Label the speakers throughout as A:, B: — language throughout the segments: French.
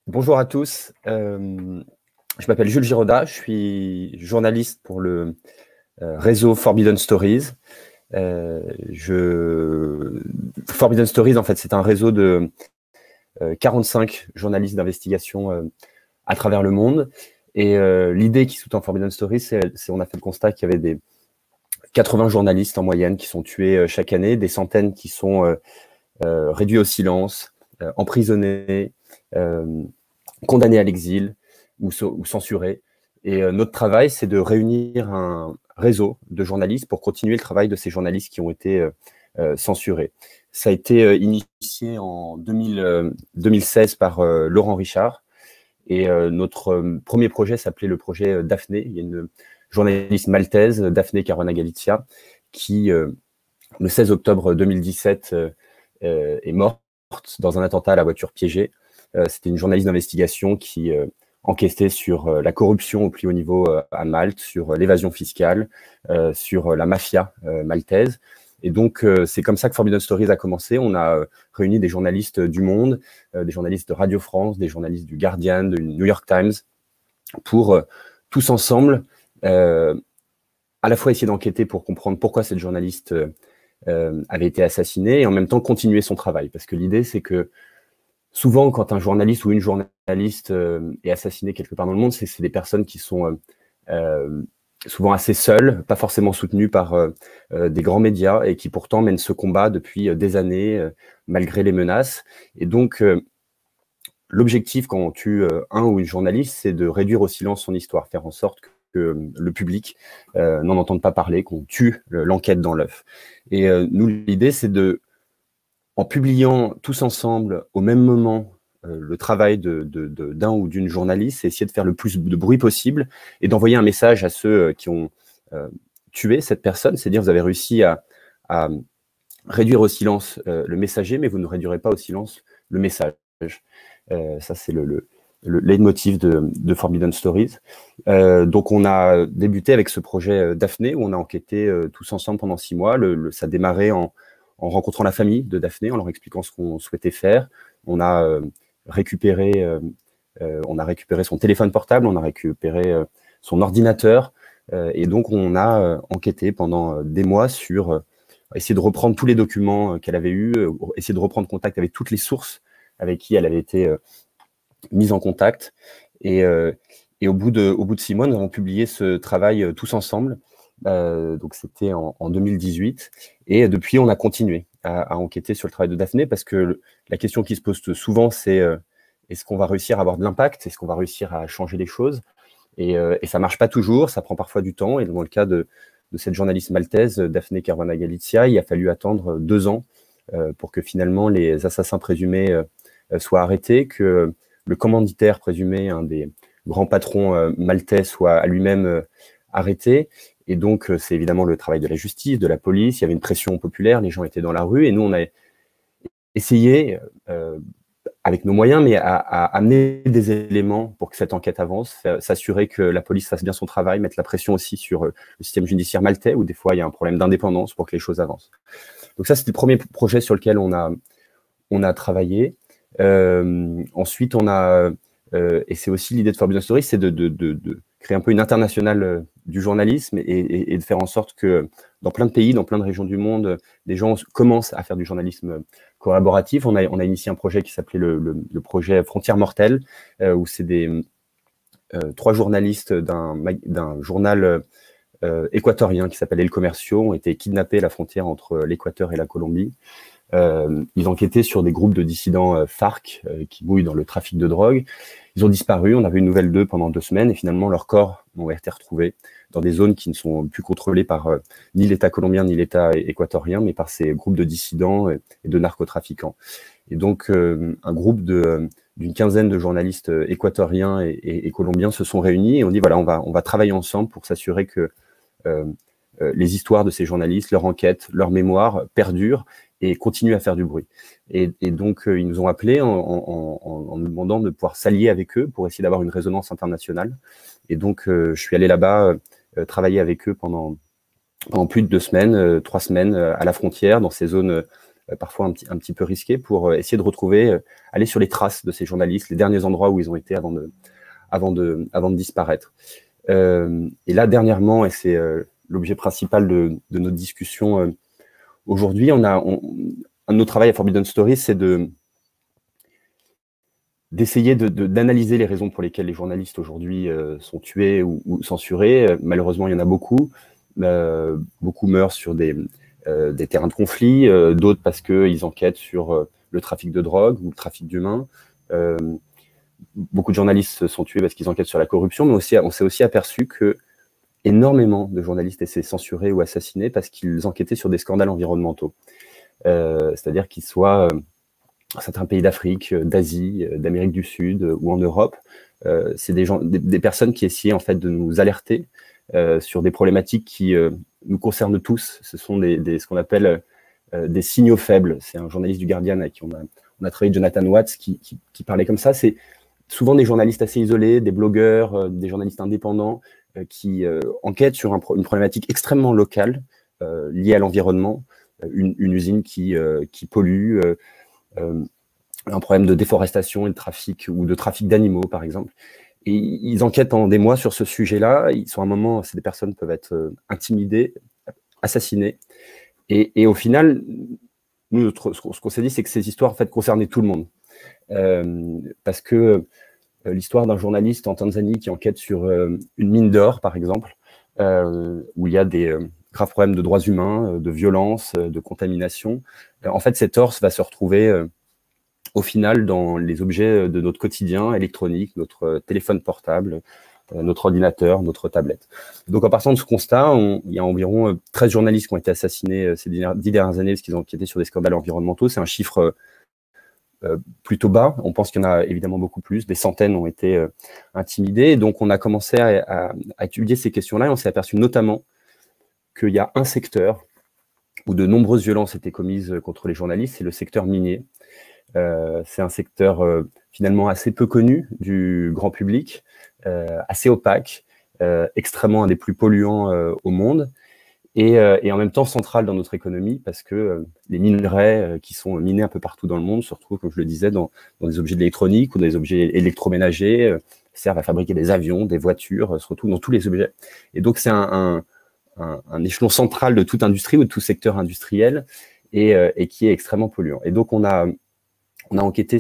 A: Bonjour à tous, je m'appelle Jules Giraudat, je suis journaliste pour le réseau Forbidden Stories. Forbidden Stories, en fait, c'est un réseau de 45 journalistes d'investigation à travers le monde. Et l'idée qui sous-tend Forbidden Stories, c'est on a fait le constat qu'il y avait des 80 journalistes en moyenne qui sont tués chaque année, des centaines qui sont réduits au silence, emprisonnés, condamnés à l'exil ou censurés. Et notre travail, c'est de réunir un réseau de journalistes pour continuer le travail de ces journalistes qui ont été censurés. Ça a été initié en 2016 par Laurent Richard. Et notre premier projet s'appelait le projet Daphné. Il y a une journaliste maltaise, Daphné Caruana Galizia, qui, le 16 octobre 2017, est morte dans un attentat à la voiture piégée. C'était une journaliste d'investigation qui enquêtait sur la corruption au plus haut niveau à Malte, sur l'évasion fiscale, sur la mafia maltaise. Et donc, c'est comme ça que Forbidden Stories a commencé. On a réuni des journalistes du monde, des journalistes de Radio France, des journalistes du Guardian, du New York Times, pour tous ensemble, à la fois essayer d'enquêter pour comprendre pourquoi cette journaliste avait été assassinée et en même temps continuer son travail. Parce que l'idée, c'est que souvent, quand un journaliste ou une journaliste est assassiné quelque part dans le monde, c'est des personnes qui sont souvent assez seules, pas forcément soutenues par des grands médias et qui pourtant mènent ce combat depuis des années, malgré les menaces. Et donc, l'objectif quand on tue un ou une journaliste, c'est de réduire au silence son histoire, faire en sorte que le public n'en entende pas parler, qu'on tue l'enquête dans l'œuf. Et nous, l'idée, c'est en publiant tous ensemble au même moment le travail d'un ou d'une journaliste, c'est essayer de faire le plus de bruit possible et d'envoyer un message à ceux qui ont tué cette personne, c'est-à-dire vous avez réussi à réduire au silence le messager, mais vous ne réduirez pas au silence le message. Ça, c'est le leitmotiv de Forbidden Stories. Donc, on a débuté avec ce projet Daphné, où on a enquêté tous ensemble pendant 6 mois. Ça a démarré en rencontrant la famille de Daphné, en leur expliquant ce qu'on souhaitait faire. On a récupéré son téléphone portable, on a récupéré son ordinateur, et donc on a enquêté pendant des mois sur essayer de reprendre tous les documents qu'elle avait eus, essayer de reprendre contact avec toutes les sources avec qui elle avait été mise en contact. Et au bout de 6 mois, nous avons publié ce travail tous ensemble. Donc c'était en 2018. Et depuis, on a continué à enquêter sur le travail de Daphné parce que la question qui se pose souvent, c'est est-ce qu'on va réussir à avoir de l'impact? Est-ce qu'on va réussir à changer les choses? Et ça marche pas toujours, ça prend parfois du temps. Et dans le cas de cette journaliste maltaise, Daphné Caruana Galizia, il a fallu attendre 2 ans pour que finalement les assassins présumés soient arrêtés, que le commanditaire présumé, un des grands patrons maltais, soit à lui-même arrêté. Et donc, c'est évidemment le travail de la justice, de la police. Il y avait une pression populaire, les gens étaient dans la rue. Et nous, on a essayé, avec nos moyens, mais à amener des éléments pour que cette enquête avance, s'assurer que la police fasse bien son travail, mettre la pression aussi sur le système judiciaire maltais, où des fois, il y a un problème d'indépendance pour que les choses avancent. Donc ça, c'était le premier projet sur lequel on a travaillé. Ensuite, on a, et c'est aussi l'idée de Forbidden Stories, c'est de créer un peu une internationale du journalisme et de faire en sorte que dans plein de pays, dans plein de régions du monde, des gens commencent à faire du journalisme collaboratif. On a initié un projet qui s'appelait le projet Frontières Mortelles, où c'est 3 journalistes d'un journal équatorien qui s'appelle El Comercio ont été kidnappés à la frontière entre l'Équateur et la Colombie. Ils enquêtaient sur des groupes de dissidents FARC qui mouillent dans le trafic de drogue. Ils ont disparu, on avait une nouvelle d'eux pendant 2 semaines et finalement leurs corps ont été retrouvés dans des zones qui ne sont plus contrôlées par ni l'État colombien ni l'État équatorien, mais par ces groupes de dissidents et de narcotrafiquants. Et donc un groupe d'une quinzaine de journalistes équatoriens et colombiens se sont réunis et on dit voilà, on va travailler ensemble pour s'assurer que les histoires de ces journalistes, leur enquête, leur mémoire perdurent et continuent à faire du bruit. Et donc, ils nous ont appelés en nous demandant de pouvoir s'allier avec eux pour essayer d'avoir une résonance internationale. Et donc, je suis allé là-bas travailler avec eux pendant plus de 2 semaines, 3 semaines à la frontière, dans ces zones parfois un petit peu risqués, pour essayer de retrouver, aller sur les traces de ces journalistes, les derniers endroits où ils ont été avant de disparaître. Et là, dernièrement, et c'est l'objet principal de notre discussion aujourd'hui, un de nos travaux à Forbidden Stories, c'est d'essayer d'analyser les raisons pour lesquelles les journalistes aujourd'hui sont tués ou censurés. Malheureusement, il y en a beaucoup. Beaucoup meurent sur des terrains de conflit, d'autres parce qu'ils enquêtent sur le trafic de drogue ou le trafic d'humains. Beaucoup de journalistes sont tués parce qu'ils enquêtent sur la corruption, mais aussi, on s'est aussi aperçu que énormément de journalistes étaient censurés ou assassinés parce qu'ils enquêtaient sur des scandales environnementaux. C'est-à-dire qu'ils soient dans certains pays d'Afrique, d'Asie, d'Amérique du Sud ou en Europe. C'est des personnes qui essayaient en fait de nous alerter sur des problématiques qui nous concernent tous. Ce sont ce qu'on appelle des signaux faibles. C'est un journaliste du Guardian avec qui on a travaillé, Jonathan Watts, qui parlait comme ça. C'est souvent des journalistes assez isolés, des blogueurs, des journalistes indépendants qui enquêtent sur une problématique extrêmement locale liée à l'environnement, une usine qui pollue, un problème de déforestation et de trafic, ou de trafic d'animaux, par exemple. Et ils enquêtent pendant des mois sur ce sujet-là. Sur un moment, des personnes peuvent être intimidées, assassinées. Et au final, nous, ce qu'on s'est dit, c'est que ces histoires, en fait, concernaient tout le monde. Parce que l'histoire d'un journaliste en Tanzanie qui enquête sur une mine d'or, par exemple, où il y a des graves problèmes de droits humains, de violence, de contamination, en fait, cet or va se retrouver au final dans les objets de notre quotidien électronique, notre téléphone portable, notre ordinateur, notre tablette. Donc en partant de ce constat, il y a environ 13 journalistes qui ont été assassinés ces 10 dernières années parce qu'ils ont enquêté sur des scandales environnementaux. C'est un chiffre plutôt bas. On pense qu'il y en a évidemment beaucoup plus. Des centaines ont été intimidés. Et donc on a commencé à étudier ces questions-là et on s'est aperçu notamment qu'il y a un secteur où de nombreuses violences étaient commises contre les journalistes, c'est le secteur minier. C'est un secteur finalement assez peu connu du grand public, assez opaque, extrêmement un des plus polluants au monde, et en même temps central dans notre économie, parce que les minerais qui sont minés un peu partout dans le monde se retrouvent, comme je le disais, dans des objets de l'électronique ou des objets électroménagers, servent à fabriquer des avions, des voitures, se retrouvent dans tous les objets. Et donc c'est un échelon central de toute industrie ou de tout secteur industriel, et qui est extrêmement polluant. Et donc on a enquêté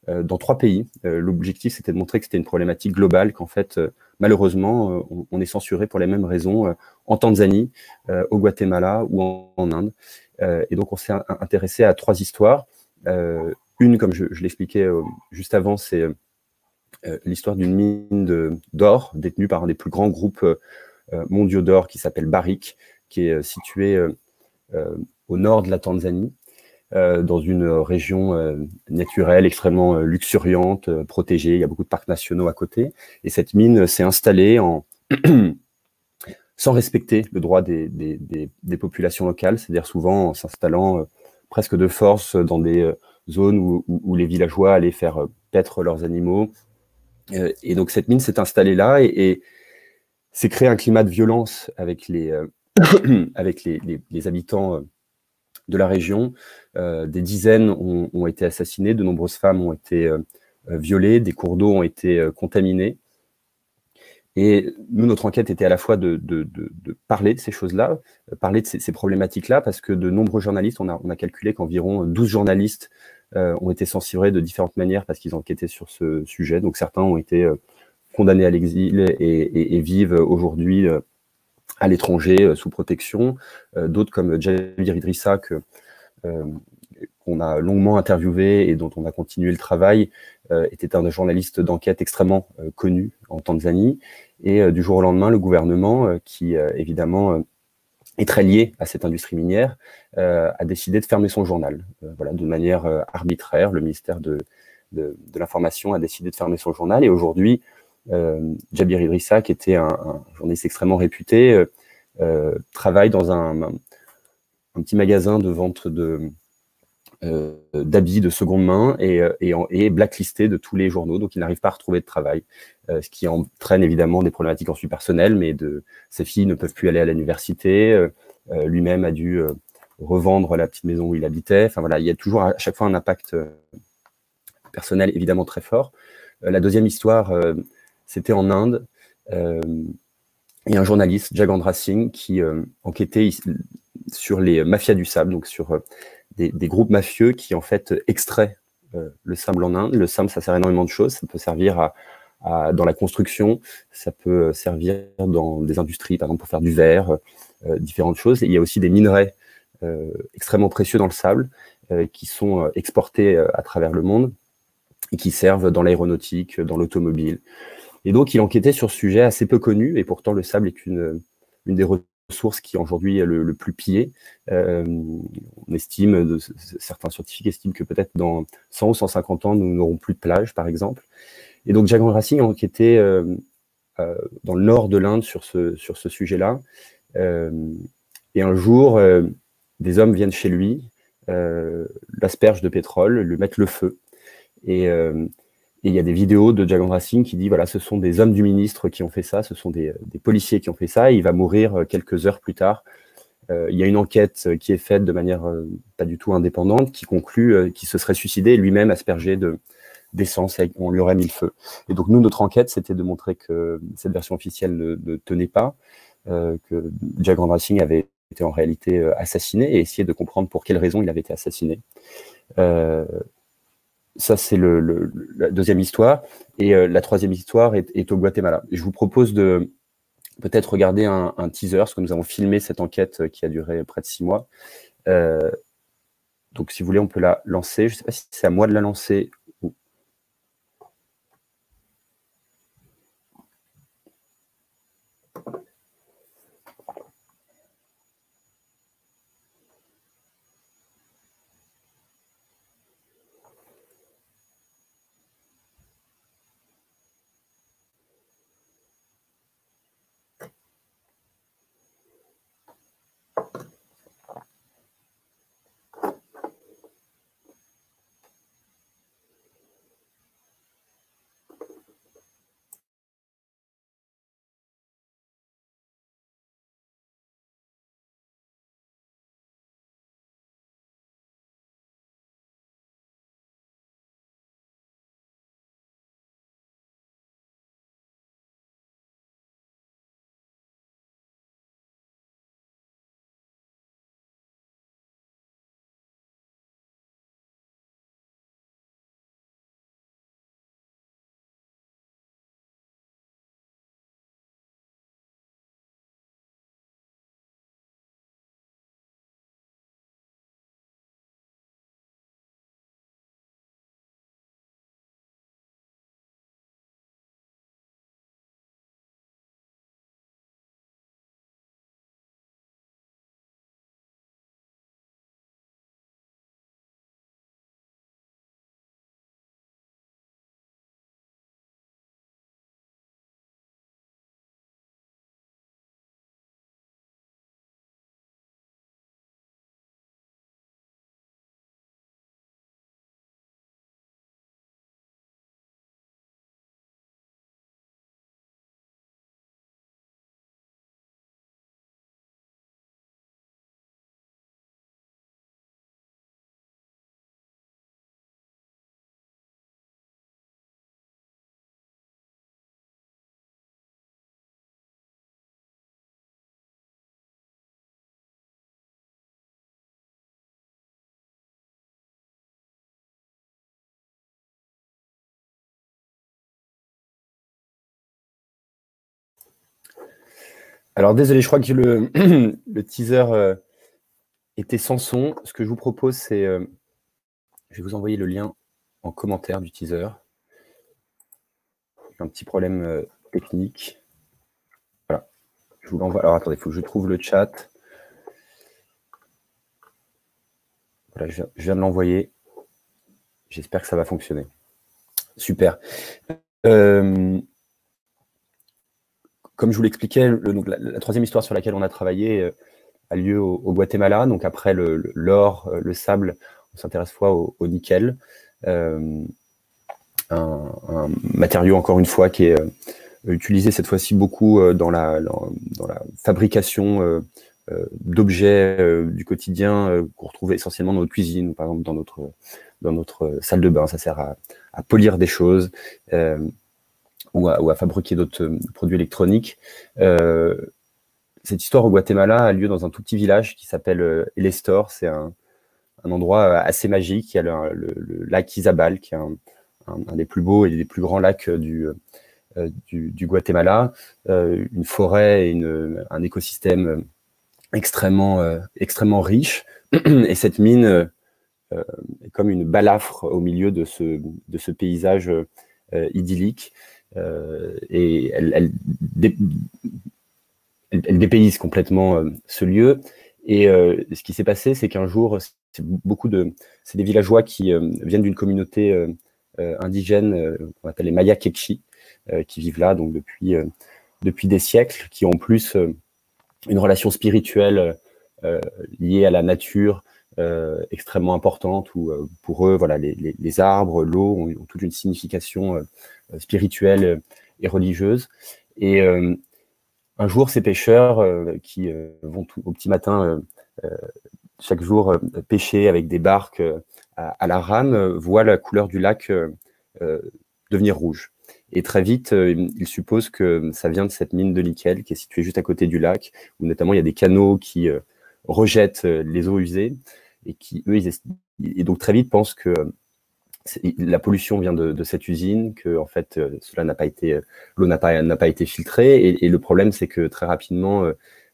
A: dans 3 pays. L'objectif, c'était de montrer que c'était une problématique globale, qu'en fait, malheureusement, on est censuré pour les mêmes raisons en Tanzanie, au Guatemala ou en Inde. Et donc, on s'est intéressé à 3 histoires. Une, comme je l'expliquais juste avant, c'est l'histoire d'une mine d'or détenue par un des plus grands groupes mondiaux d'or qui s'appelle Barrick, qui est situé au nord de la Tanzanie, dans une région naturelle extrêmement luxuriante, protégée. Il y a beaucoup de parcs nationaux à côté. Et cette mine s'est installée sans respecter le droit des populations locales, c'est-à-dire souvent en s'installant presque de force dans des zones où les villageois allaient faire paître leurs animaux. Et donc cette mine s'est installée là et s'est créé un climat de violence avec les habitants de la région. Des dizaines ont été assassinées, de nombreuses femmes ont été violées, des cours d'eau ont été contaminés. Et nous, notre enquête était à la fois de parler de ces choses-là, parler de ces problématiques-là, parce que de nombreux journalistes, on a calculé qu'environ 12 journalistes ont été censurés de différentes manières parce qu'ils enquêtaient sur ce sujet. Donc certains ont été condamnés à l'exil et vivent aujourd'hui à l'étranger sous protection. D'autres comme Jabir Idrissa, qu'on a longuement interviewé et dont on a continué le travail, était un journaliste d'enquête extrêmement connu en Tanzanie. Et du jour au lendemain, le gouvernement, qui évidemment est très lié à cette industrie minière, a décidé de fermer son journal. Voilà, de manière arbitraire, le ministère de l'Information a décidé de fermer son journal. Et aujourd'hui, Jabir Idrissa, qui était un journaliste extrêmement réputé, travaille dans un petit magasin de vente d'habits de seconde main et est blacklisté de tous les journaux, donc il n'arrive pas à retrouver de travail, ce qui entraîne évidemment des problématiques ensuite personnelles, mais ses filles ne peuvent plus aller à l'université, lui-même a dû revendre la petite maison où il habitait. Enfin voilà, il y a toujours à chaque fois un impact personnel évidemment très fort. La deuxième histoire, c'était en Inde. Il y a un journaliste, Jagandra Singh, qui enquêtait sur les mafias du sable, donc sur des groupes mafieux qui en fait extraient le sable en Inde. Le sable, ça sert à énormément de choses. Ça peut servir dans la construction, ça peut servir dans des industries, par exemple pour faire du verre, différentes choses. Et il y a aussi des minerais extrêmement précieux dans le sable qui sont exportés à travers le monde et qui servent dans l'aéronautique, dans l'automobile. Et donc, il enquêtait sur ce sujet assez peu connu, et pourtant le sable est une des ressources qui aujourd'hui est le plus pillée. On estime, certains scientifiques estiment que peut-être dans 100 ou 150 ans, nous n'aurons plus de plage, par exemple. Et donc, Jagandra Singh enquêtait dans le nord de l'Inde sur ce sujet-là. Et un jour, des hommes viennent chez lui, l'aspergent de pétrole, lui mettent le feu. Et il y a des vidéos de Jagandra Singh qui dit, voilà, ce sont des hommes du ministre qui ont fait ça, ce sont des policiers qui ont fait ça, et il va mourir quelques heures plus tard. Il y a une enquête qui est faite de manière pas du tout indépendante, qui conclut qu'il se serait suicidé, lui-même aspergé d'essence, on lui aurait mis le feu. Et donc nous, notre enquête, c'était de montrer que cette version officielle ne tenait pas, que Jagandra Singh avait été en réalité assassiné, et essayer de comprendre pour quelles raisons il avait été assassiné. Ça, c'est la deuxième histoire. Et la troisième histoire est au Guatemala. Et je vous propose de peut-être regarder un teaser, parce que nous avons filmé cette enquête qui a duré près de 6 mois. Donc, si vous voulez, on peut la lancer. Je ne sais pas si c'est à moi de la lancer. Alors, désolé, je crois que le teaser était sans son. Ce que je vous propose, c'est... je vais vous envoyer le lien en commentaire du teaser. Un petit problème technique. Voilà. Je vous l'envoie. Alors, attendez, il faut que je trouve le chat. Voilà, je viens de l'envoyer. J'espère que ça va fonctionner. Super. Comme je vous l'expliquais, la troisième histoire sur laquelle on a travaillé a lieu au Guatemala. Donc après l'or, le sable, on s'intéresse fois au nickel. Un matériau, encore une fois, qui est utilisé cette fois-ci beaucoup dans la fabrication d'objets du quotidien qu'on retrouve essentiellement dans notre cuisine, par exemple dans notre salle de bain. Ça sert à polir des choses ou à fabriquer d'autres produits électroniques. Cette histoire au Guatemala a lieu dans un tout petit village qui s'appelle El Estor. C'est un endroit assez magique. Il y a le lac Izabal, qui est un des plus beaux et des plus grands lacs du Guatemala, une forêt et un écosystème extrêmement riche. Et cette mine est comme une balafre au milieu de ce paysage idyllique. Et elle dépayse complètement ce lieu. Et ce qui s'est passé, c'est qu'un jour, c'est des villageois qui viennent d'une communauté indigène qu'on appelle les Maya Quechí, qui vivent là donc depuis des siècles, qui ont en plus une relation spirituelle liée à la nature extrêmement importante, où pour eux, voilà, les arbres, l'eau ont toute une signification spirituelle et religieuse. Et un jour, ces pêcheurs qui vont au petit matin chaque jour pêcher avec des barques à la rame voient la couleur du lac devenir rouge. Et très vite, ils supposent que ça vient de cette mine de nickel qui est située juste à côté du lac, où notamment il y a des canaux qui rejettent les eaux usées et qui, eux, et donc très vite pensent que la pollution vient de cette usine, que en fait, l'eau n'a pas été filtrée. Et le problème, c'est que très rapidement,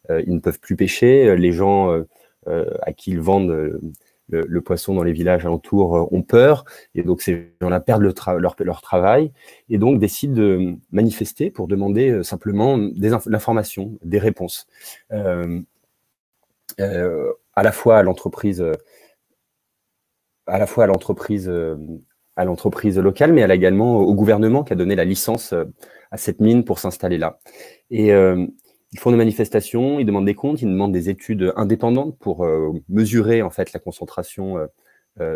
A: ils ne peuvent plus pêcher. Les gens à qui ils vendent le poisson dans les villages alentours ont peur, et donc ces gens-là perdent leur travail, et donc décident de manifester pour demander simplement l'information, des réponses, à la fois à l'entreprise locale, mais également au gouvernement qui a donné la licence à cette mine pour s'installer là. Et ils font des manifestations, ils demandent des comptes, ils demandent des études indépendantes pour mesurer en fait la concentration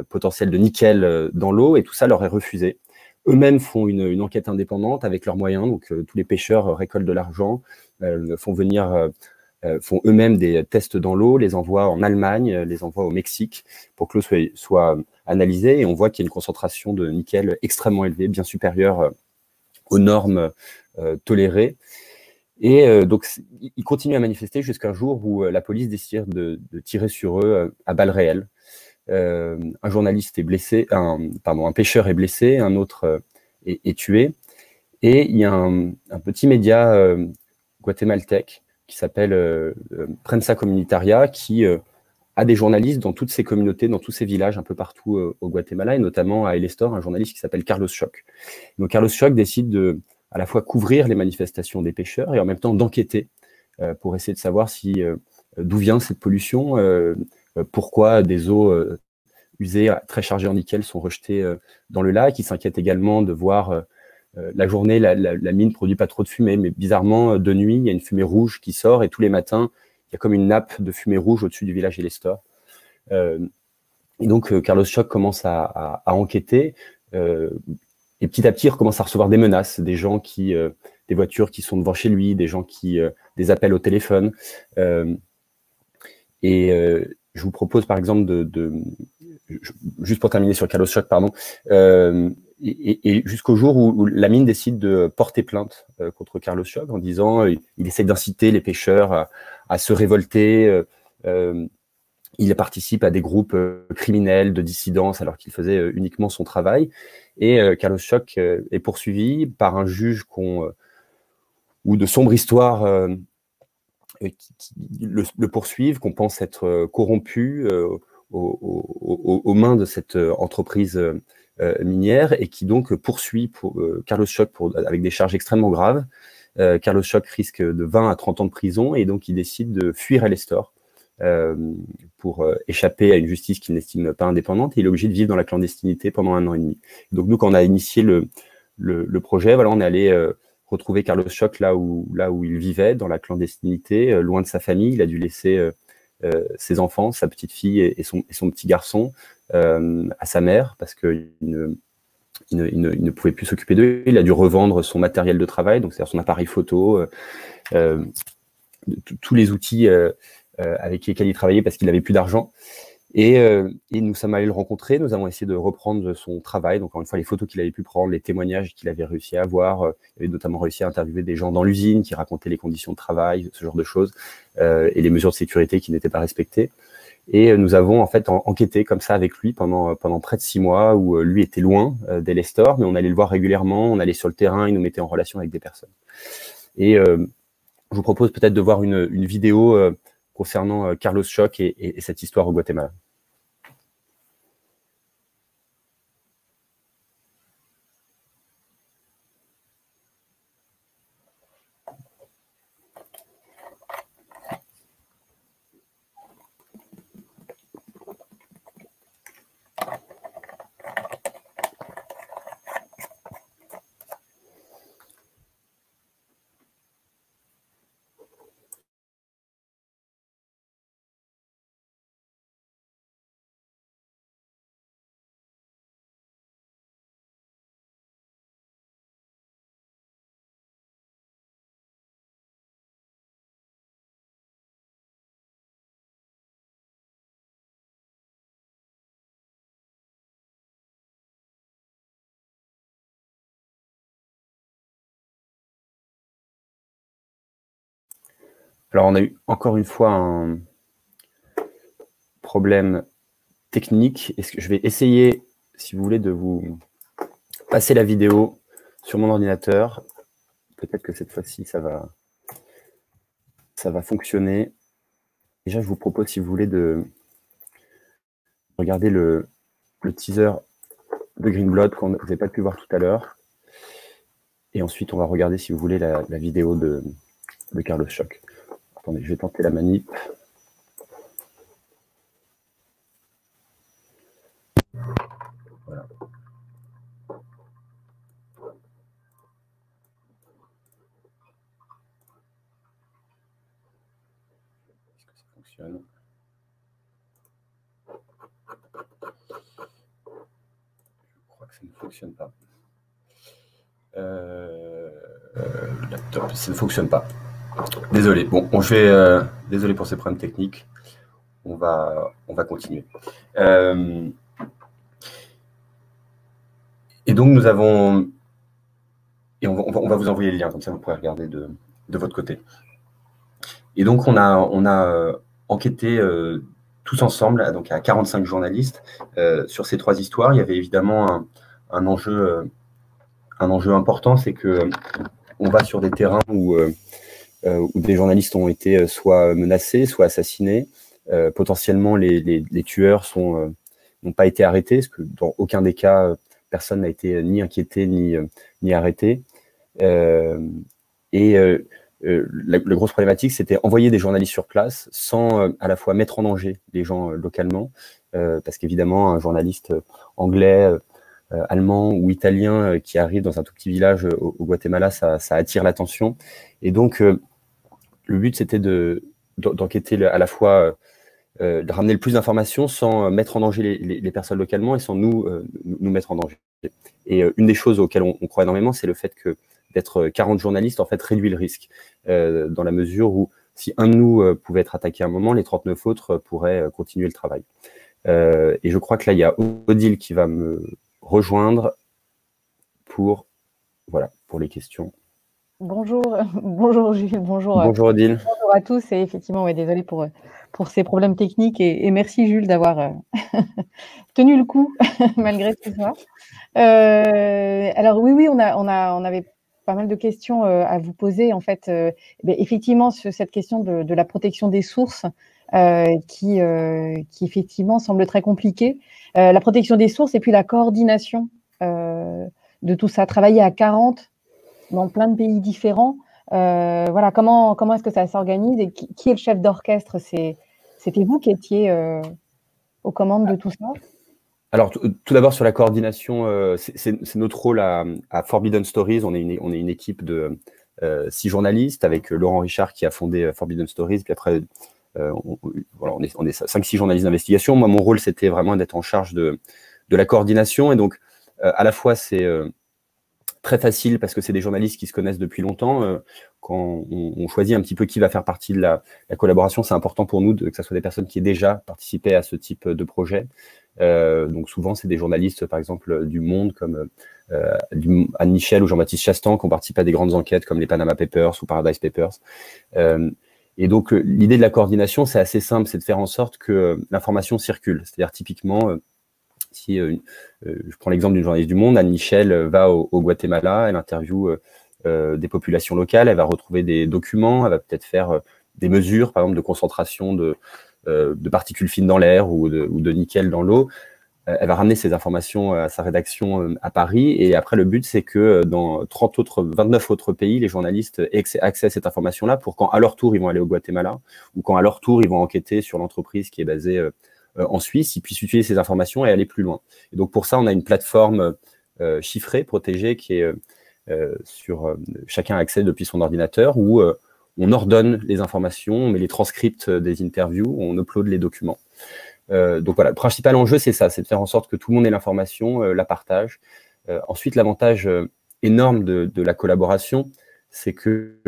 A: potentielle de nickel dans l'eau, et tout ça leur est refusé. Eux-mêmes font une enquête indépendante avec leurs moyens, donc tous les pêcheurs récoltent de l'argent, font eux-mêmes des tests dans l'eau, les envoient en Allemagne, les envoient au Mexique pour que l'eau soit analysée, et on voit qu'il y a une concentration de nickel extrêmement élevée, bien supérieure aux normes tolérées. Et donc, ils continuent à manifester jusqu'à un jour où la police décide de tirer sur eux à balles réelles. Un journaliste est blessé, un pêcheur est blessé, un autre est tué. Et il y a un petit média guatémaltèque qui s'appelle Prensa Comunitaria, qui a des journalistes dans toutes ces communautés, dans tous ces villages un peu partout au Guatemala, et notamment à El Estor, un journaliste qui s'appelle Carlos Choc. Donc Carlos Choc décide à la fois couvrir les manifestations des pêcheurs et en même temps d'enquêter pour essayer de savoir d'où vient cette pollution, pourquoi des eaux usées très chargées en nickel sont rejetées dans le lac. Il s'inquiète également de voir la journée, la mine produit pas trop de fumée, mais bizarrement, de nuit, il y a une fumée rouge qui sort, et tous les matins, il y a comme une nappe de fumée rouge au-dessus du village El Estor. Et donc, Carlos Choc commence à enquêter. Et petit à petit, il recommence à recevoir des menaces, des voitures qui sont devant chez lui, des gens des appels au téléphone. Je vous propose, par exemple, juste pour terminer sur Carlos Choc, pardon, et jusqu'au jour où la mine décide de porter plainte contre Carlos Choc en disant il essaie d'inciter les pêcheurs à se révolter. Il participe à des groupes criminels de dissidence alors qu'il faisait uniquement son travail. Et Carlos Choc est poursuivi par un juge ou de sombre histoire qui le poursuivent, qu'on pense être corrompu aux mains de cette entreprise minière, et qui donc poursuit Carlos Choc avec des charges extrêmement graves. Carlos Choc risque de 20 à 30 ans de prison, et donc il décide de fuir El Estor pour échapper à une justice qu'il n'estime pas indépendante, et il est obligé de vivre dans la clandestinité pendant 1 an et demi. Donc nous, quand on a initié le projet, voilà, on est allé retrouver Carlos Choc là où il vivait, dans la clandestinité, loin de sa famille. Il a dû laisser ses enfants, sa petite fille et son petit garçon à sa mère, parce qu'il ne pouvait plus s'occuper d'eux. Il a dû revendre son matériel de travail, donc c'est-à-dire son appareil photo, tous les outils avec lesquels il travaillait parce qu'il n'avait plus d'argent. Et nous sommes allés le rencontrer, nous avons essayé de reprendre son travail, donc encore une fois les photos qu'il avait pu prendre, les témoignages qu'il avait réussi à avoir, il avait notamment réussi à interviewer des gens dans l'usine qui racontaient les conditions de travail, ce genre de choses, et les mesures de sécurité qui n'étaient pas respectées. Et nous avons en fait enquêté comme ça avec lui pendant près de 6 mois, où lui était loin d'Elestor, mais on allait le voir régulièrement, on allait sur le terrain, il nous mettait en relation avec des personnes. Et je vous propose peut-être de voir une vidéo concernant Carlos Choc et cette histoire au Guatemala. Alors, on a eu encore une fois un problème technique. Est-ce que je vais essayer, si vous voulez, de vous passer la vidéo sur mon ordinateur. Peut-être que cette fois-ci, ça va fonctionner. Déjà, je vous propose, si vous voulez, de regarder le teaser de Greenblood qu'on n'avait pas pu voir tout à l'heure. Et ensuite, on va regarder, si vous voulez, la vidéo de Carlos Choc. Attendez, je vais tenter la manip. Voilà. Est-ce que ça fonctionne? Je crois que ça ne fonctionne pas. Laptop, ça ne fonctionne pas. Désolé. Bon, je vais. Désolé pour ces problèmes techniques. On va continuer. Et donc nous avons. Et on va vous envoyer le lien, comme ça vous pourrez regarder de votre côté. Et donc on a enquêté tous ensemble, donc à 45 journalistes, sur ces 3 histoires. Il y avait évidemment un enjeu important, c'est que on va sur des terrains où des journalistes ont été soit menacés, soit assassinés. Potentiellement, les tueurs n'ont pas été arrêtés, parce que dans aucun des cas, personne n'a été ni inquiété ni arrêté. La grosse problématique, c'était envoyer des journalistes sur place sans à la fois mettre en danger les gens localement, parce qu'évidemment, un journaliste anglais, allemand ou italien qui arrive dans un tout petit village au Guatemala, ça attire l'attention. Et donc, le but, c'était d'enquêter à la fois, de ramener le plus d'informations sans mettre en danger les personnes localement et sans nous mettre en danger. Et une des choses auxquelles on croit énormément, c'est le fait que d'être 40 journalistes, en fait, réduit le risque, dans la mesure où si un de nous pouvait être attaqué à un moment, les 39 autres pourraient continuer le travail. Et je crois que là, il y a Odile qui va me rejoindre pour les questions.
B: Bonjour, bonjour Jules, bonjour
A: Odile.
B: Bonjour à tous, et effectivement, ouais, désolé pour ces problèmes techniques, et merci Jules d'avoir tenu le coup malgré tout ça. Alors oui, on avait pas mal de questions à vous poser, en fait. Effectivement, cette question de la protection des sources qui effectivement semble très compliquée. La protection des sources et puis la coordination de tout ça, travailler à 40 dans plein de pays différents. Voilà, comment est-ce que ça s'organise, et qui est le chef d'orchestre? C'était vous qui étiez aux commandes de tout ça?
A: Alors, tout d'abord, sur la coordination, c'est notre rôle à Forbidden Stories. On est une équipe de 6 journalistes avec Laurent Richard qui a fondé Forbidden Stories. Puis après, on est 5-6 journalistes d'investigation. Moi, mon rôle, c'était vraiment d'être en charge de la coordination. Et donc, à la fois, c'est très facile parce que c'est des journalistes qui se connaissent depuis longtemps. on choisit un petit peu qui va faire partie de la collaboration, c'est important pour nous que ce soit des personnes qui aient déjà participé à ce type de projet. Donc souvent, c'est des journalistes, par exemple, du Monde, comme Anne Michel ou Jean-Baptiste Chastan, qui ont participé à des grandes enquêtes comme les Panama Papers ou Paradise Papers. Et donc, l'idée de la coordination, c'est assez simple, c'est de faire en sorte que l'information circule. C'est-à-dire, typiquement, si je prends l'exemple d'une journaliste du Monde, Anne Michel va au Guatemala, elle interviewe des populations locales, elle va retrouver des documents, elle va peut-être faire des mesures, par exemple, de concentration de particules fines dans l'air ou de nickel dans l'eau. Elle va ramener ces informations à sa rédaction à Paris. Et après, le but, c'est que dans 29 autres pays, les journalistes aient accès à cette information-là pour quand, à leur tour, ils vont aller au Guatemala ou quand, à leur tour, ils vont enquêter sur l'entreprise qui est basée en Suisse, ils puissent utiliser ces informations et aller plus loin. Et donc, pour ça, on a une plateforme chiffrée, protégée, qui est chacun a accès depuis son ordinateur, où on ordonne les informations, on met les transcripts des interviews, on upload les documents. Donc voilà, le principal enjeu, c'est ça, c'est de faire en sorte que tout le monde ait l'information, la partage. Ensuite, l'avantage énorme de la collaboration, c'est que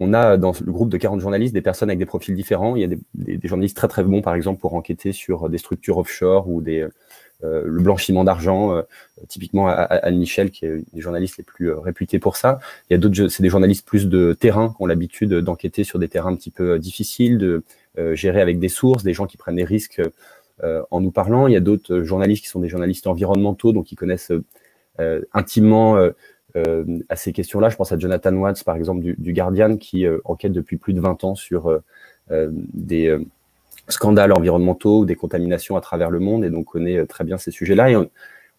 A: on a dans le groupe de 40 journalistes des personnes avec des profils différents. Il y a des journalistes très très bons, par exemple, pour enquêter sur des structures offshore ou le blanchiment d'argent, typiquement Anne Michel, qui est une des journalistes les plus réputées pour ça. Il y a d'autres, c'est des journalistes plus de terrain, qui ont l'habitude d'enquêter sur des terrains un petit peu difficiles, de gérer avec des sources, des gens qui prennent des risques en nous parlant. Il y a d'autres journalistes qui sont des journalistes environnementaux, donc qui connaissent intimement à ces questions-là. Je pense à Jonathan Watts, par exemple, du Guardian, qui enquête depuis plus de 20 ans sur des scandales environnementaux ou des contaminations à travers le monde, et donc connaît très bien ces sujets-là. Et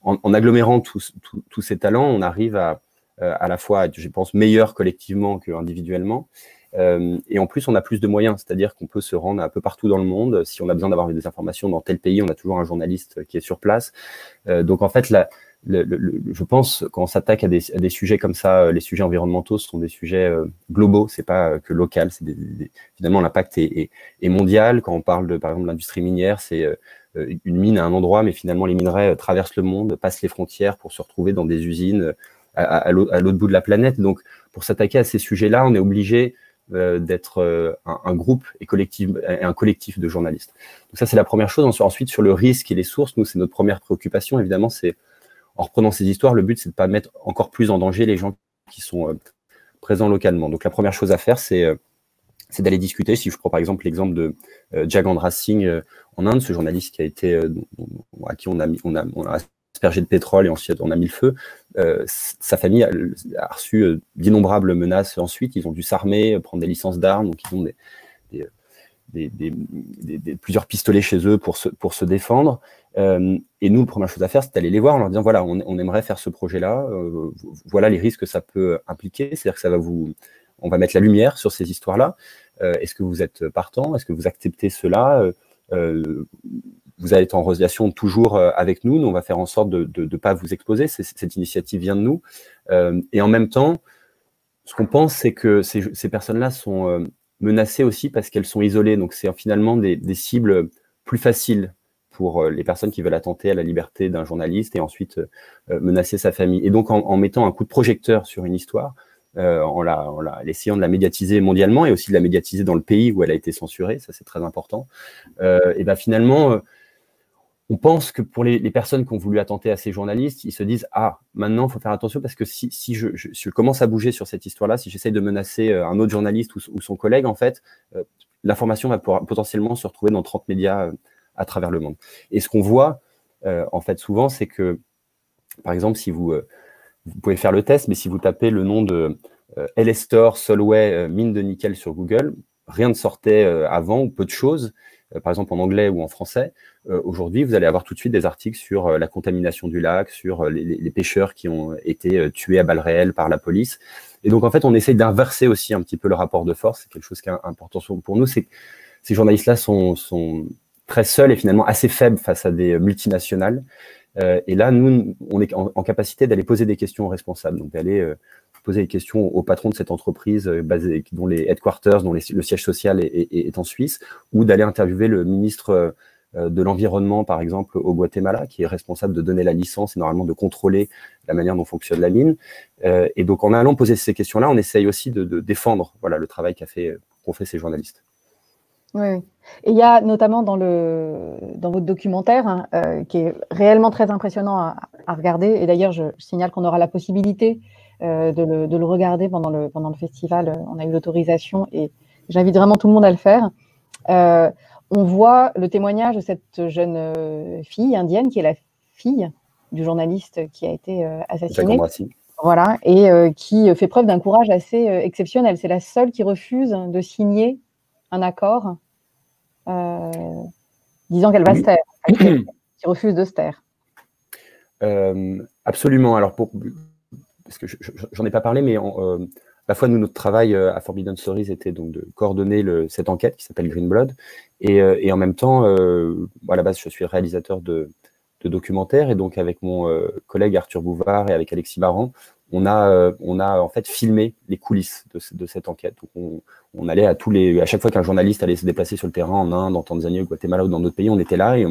A: en agglomérant tous ces talents, on arrive à la fois être, je pense, meilleur collectivement qu'individuellement. Et en plus, on a plus de moyens, c'est-à-dire qu'on peut se rendre un peu partout dans le monde. Si on a besoin d'avoir des informations dans tel pays, on a toujours un journaliste qui est sur place. Donc en fait, je pense, quand on s'attaque à des sujets comme ça, les sujets environnementaux, ce sont des sujets globaux, c'est pas que local. Finalement, l'impact est mondial. Quand on parle par exemple, de l'industrie minière, c'est une mine à un endroit, mais finalement, les minerais traversent le monde, passent les frontières pour se retrouver dans des usines à l'autre bout de la planète. Donc, pour s'attaquer à ces sujets-là, on est obligé d'être un groupe et un collectif de journalistes. Donc ça, c'est la première chose. Ensuite, sur le risque et les sources, nous, c'est notre première préoccupation. Évidemment, c'est en reprenant ces histoires, le but, c'est de ne pas mettre encore plus en danger les gens qui sont présents localement. Donc la première chose à faire, c'est d'aller discuter. Si je prends par exemple l'exemple de Jagendra Singh en Inde, ce journaliste qui a été à qui on a aspergé de pétrole et ensuite on a mis le feu. Sa famille a reçu d'innombrables menaces ensuite. Ils ont dû s'armer, prendre des licences d'armes, donc ils ont plusieurs pistolets chez eux pour se défendre. Et nous, la première chose à faire, c'est d'aller les voir en leur disant, voilà, on aimerait faire ce projet-là, voilà les risques que ça peut impliquer, c'est-à-dire que on va mettre la lumière sur ces histoires-là. Est-ce que vous êtes partant? Est-ce que vous acceptez cela? Vous allez être en relation toujours avec nous. Nous, on va faire en sorte de ne pas vous exposer. Cette initiative vient de nous. Et en même temps, ce qu'on pense, c'est que ces personnes-là sont menacées aussi parce qu'elles sont isolées. Donc, c'est finalement des cibles plus faciles pour les personnes qui veulent attenter à la liberté d'un journaliste et ensuite menacer sa famille. Et donc, en mettant un coup de projecteur sur une histoire, en essayant de la médiatiser mondialement et aussi de la médiatiser dans le pays où elle a été censurée, ça c'est très important, et ben finalement, on pense que pour les personnes qui ont voulu attenter à ces journalistes, ils se disent « Ah, maintenant, il faut faire attention parce que si je commence à bouger sur cette histoire-là, si j'essaye de menacer un autre journaliste ou son collègue, en fait, l'information va potentiellement se retrouver dans 30 médias à travers le monde. » Et ce qu'on voit, en fait, souvent, c'est que, par exemple, si vous pouvez faire le test, mais si vous tapez le nom de Elestor Solway mine de nickel sur Google, rien ne sortait avant ou peu de choses, par exemple en anglais ou en français. Aujourd'hui, vous allez avoir tout de suite des articles sur la contamination du lac, sur les pêcheurs qui ont été tués à balles réelles par la police. Et donc, en fait, on essaye d'inverser aussi un petit peu le rapport de force. C'est quelque chose qui est important pour nous. C'est que ces journalistes-là sont très seuls et finalement assez faibles face à des multinationales. Et là, nous, on est en capacité d'aller poser des questions aux responsables, donc d'aller poser des questions au patron de cette entreprise dont les headquarters, dont le siège social est en Suisse, ou d'aller interviewer le ministre de l'environnement, par exemple, au Guatemala, qui est responsable de donner la licence et normalement de contrôler la manière dont fonctionne la mine. Et donc, en allant poser ces questions-là, on essaye aussi de défendre voilà, le travail qu'ont fait ces journalistes.
B: Oui, oui. Et il y a notamment dans votre documentaire, hein, qui est réellement très impressionnant à regarder, et d'ailleurs je signale qu'on aura la possibilité de le regarder pendant le festival, on a eu l'autorisation et j'invite vraiment tout le monde à le faire. On voit le témoignage de cette jeune fille indienne qui est la fille du journaliste qui a été assassiné. Voilà, et qui fait preuve d'un courage assez exceptionnel. C'est la seule qui refuse de signer un accord disant qu'elle va se taire, qui refuse de se taire.
A: Absolument. Alors, parce que j'en ai pas parlé, mais à la fois, nous, notre travail à Forbidden Stories était donc de coordonner cette enquête qui s'appelle Green Blood. Et en même temps, à la base, je suis réalisateur de documentaires. Et donc, avec mon collègue Arthur Bouvard et avec Alexis Baran, on a en fait filmé les coulisses de cette enquête. Donc on allait à chaque fois qu'un journaliste allait se déplacer sur le terrain en Inde, en Tanzanie, au Guatemala ou dans d'autres pays, on était là. Et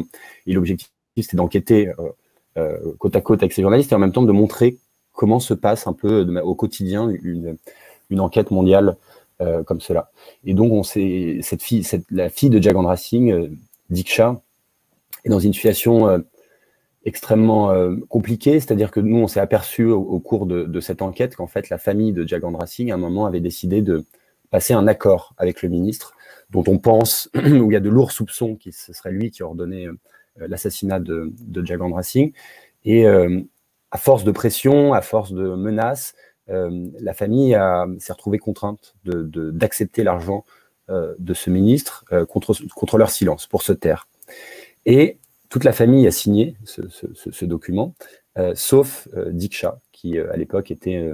A: l'objectif, c'était d'enquêter côte à côte avec ces journalistes et en même temps de montrer comment se passe un peu au quotidien une enquête mondiale comme cela. Et donc, la fille de Jagandra Singh, Diksha, est dans une situation extrêmement compliquée, c'est-à-dire que nous, on s'est aperçu au cours de cette enquête qu'en fait, la famille de Jagandra Singh, à un moment, avait décidé de passer un accord avec le ministre, dont on pense, où il y a de lourds soupçons que ce serait lui qui ordonnait l'assassinat de Jagandra Singh. Et à force de pression, à force de menaces, la famille s'est retrouvée contrainte d'accepter l'argent de ce ministre contre leur silence, pour se taire. Et toute la famille a signé ce document, sauf Diksha, qui à l'époque était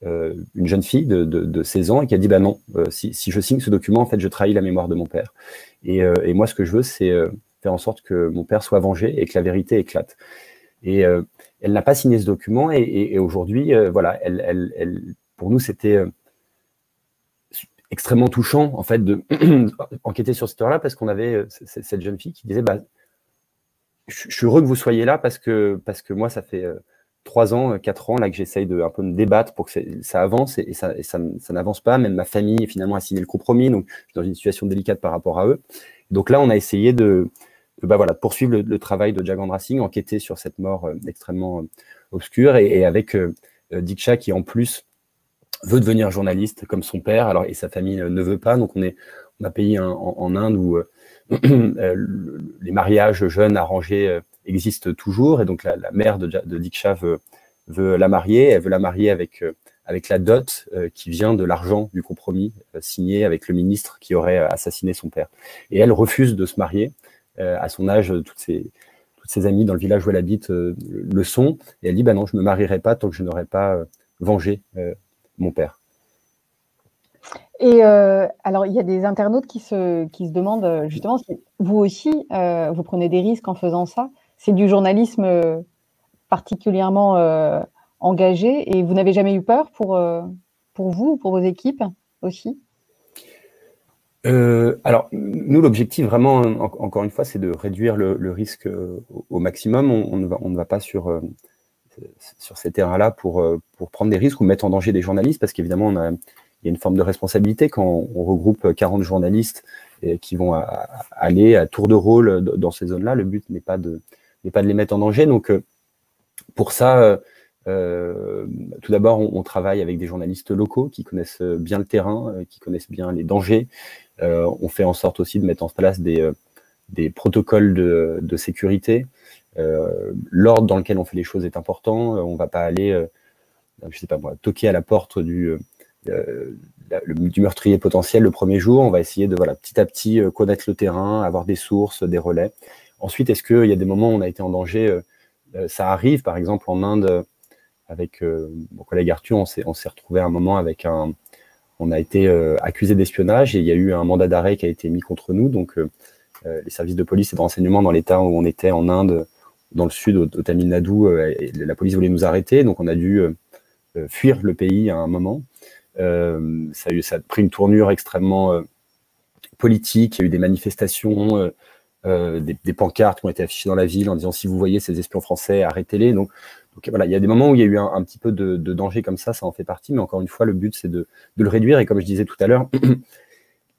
A: une jeune fille de 16 ans et qui a dit bah non, si je signe ce document, en fait, je trahis la mémoire de mon père. Et moi, ce que je veux, c'est faire en sorte que mon père soit vengé et que la vérité éclate. Et elle n'a pas signé ce document et aujourd'hui, voilà, pour nous, c'était extrêmement touchant, en fait, de enquêter sur cette heure-là parce qu'on avait cette jeune fille qui disait bah, je suis heureux que vous soyez là parce que moi, ça fait 3 ans, 4 ans là, que j'essaye un peu me débattre pour que ça avance et ça n'avance pas. Même ma famille, finalement, a signé le compromis. Donc, je suis dans une situation délicate par rapport à eux. Donc là, on a essayé de poursuivre le travail de Jagandra Singh, enquêter sur cette mort extrêmement obscure et avec Diksha qui, en plus, veut devenir journaliste comme son père. Alors, et sa famille ne veut pas. Donc, on a payé en Inde où les mariages jeunes arrangés existent toujours. Et donc, la mère de Diksha veut la marier. Elle veut la marier avec la dot qui vient de l'argent du compromis signé avec le ministre qui aurait assassiné son père. Et elle refuse de se marier. À son âge, toutes ses amies dans le village où elle habite le sont. Et elle dit, bah non, je ne me marierai pas tant que je n'aurai pas vengé mon père.
B: Et alors, il y a des internautes qui se demandent justement si vous aussi, vous prenez des risques en faisant ça. C'est du journalisme particulièrement engagé et vous n'avez jamais eu peur pour vous ou pour vos équipes aussi?
A: Alors, nous, l'objectif vraiment, encore une fois, c'est de réduire le risque au maximum. On ne va pas sur ces terrains-là pour prendre des risques ou mettre en danger des journalistes, parce qu'évidemment, il y a une forme de responsabilité quand on regroupe 40 journalistes qui vont aller à tour de rôle dans ces zones-là. Le but n'est pas de les mettre en danger. Donc, pour ça, tout d'abord, on travaille avec des journalistes locaux qui connaissent bien le terrain, qui connaissent bien les dangers. On fait en sorte aussi de mettre en place des protocoles de sécurité. L'ordre dans lequel on fait les choses est important. On ne va pas aller, je sais pas moi, toquer à la porte du meurtrier potentiel le premier jour. On va essayer de petit à petit connaître le terrain, avoir des sources, des relais. Ensuite, est-ce qu'il y a des moments où on a été en danger? Ça arrive, par exemple en Inde, avec mon collègue Arthur, on s'est retrouvé à un moment avec on a été accusé d'espionnage et il y a eu un mandat d'arrêt qui a été mis contre nous. Donc, les services de police et de renseignement dans l'état où on était en Inde, dans le sud, au Tamil Nadu, la police voulait nous arrêter. Donc, on a dû fuir le pays à un moment. Ça a pris une tournure extrêmement politique. Il y a eu des manifestations des pancartes qui ont été affichées dans la ville en disant si vous voyez ces espions français, arrêtez-les. Donc voilà, il y a des moments où il y a eu un petit peu de danger comme ça en fait partie, mais encore une fois, le but c'est de le réduire. Et comme je disais tout à l'heure,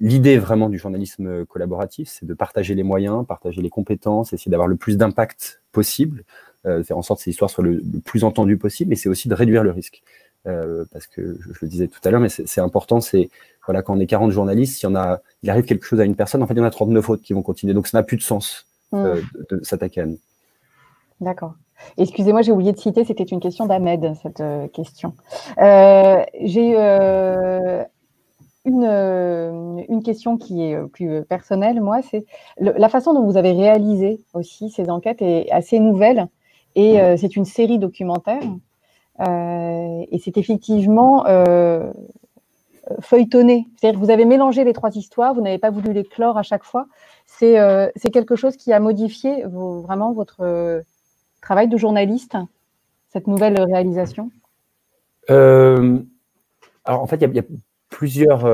A: l'idée vraiment du journalisme collaboratif, c'est de partager les moyens, partager les compétences, essayer d'avoir le plus d'impact possible, faire en sorte que ces histoires soient le plus entendues possible, mais c'est aussi de réduire le risque. Parce que je le disais tout à l'heure, mais c'est important, c'est voilà, quand on est 40 journalistes, il arrive quelque chose à une personne, en fait, il y en a 39 autres qui vont continuer. Donc, ça n'a plus de sens de s'attaquer à nous.
B: D'accord. Excusez-moi, j'ai oublié de citer, c'était une question d'Ahmed, cette question. J'ai une question qui est plus personnelle, moi, c'est la façon dont vous avez réalisé aussi ces enquêtes est assez nouvelle et c'est une série documentaire et c'est effectivement feuilletonné. C'est-à-dire que vous avez mélangé les 3 histoires, vous n'avez pas voulu les clore à chaque fois. C'est quelque chose qui a modifié vraiment votre travail de journaliste, cette nouvelle réalisation?
A: Alors, en fait, il y a plusieurs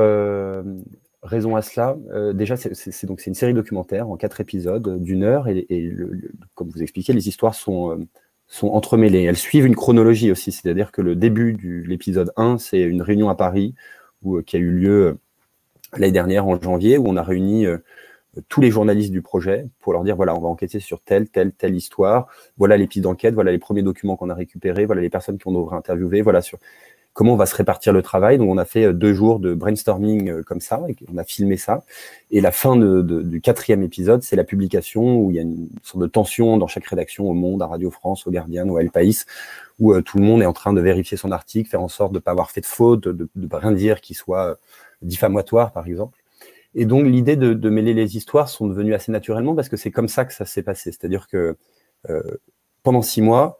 A: raisons à cela. Déjà, c'est une série documentaire en 4 épisodes d'1 heure et comme vous expliquez, les histoires sont entremêlées. Elles suivent une chronologie aussi, c'est-à-dire que le début de l'épisode 1, c'est une réunion à Paris qui a eu lieu l'année dernière en janvier, où on a réuni tous les journalistes du projet pour leur dire, voilà, on va enquêter sur telle histoire, voilà les pistes d'enquête, voilà les premiers documents qu'on a récupérés, voilà les personnes qu'on devrait interviewer, voilà sur comment on va se répartir le travail. Donc, on a fait 2 jours de brainstorming comme ça, et on a filmé ça. Et la fin du 4e épisode, c'est la publication où il y a une sorte de tension dans chaque rédaction, au Monde, à Radio France, au Guardian, au El País, où tout le monde est en train de vérifier son article, faire en sorte de ne pas avoir fait de faute, de rien dire qui soit diffamatoire, par exemple. Et donc, l'idée de mêler les histoires sont devenues assez naturellement parce que c'est comme ça que ça s'est passé. C'est-à-dire que pendant 6 mois,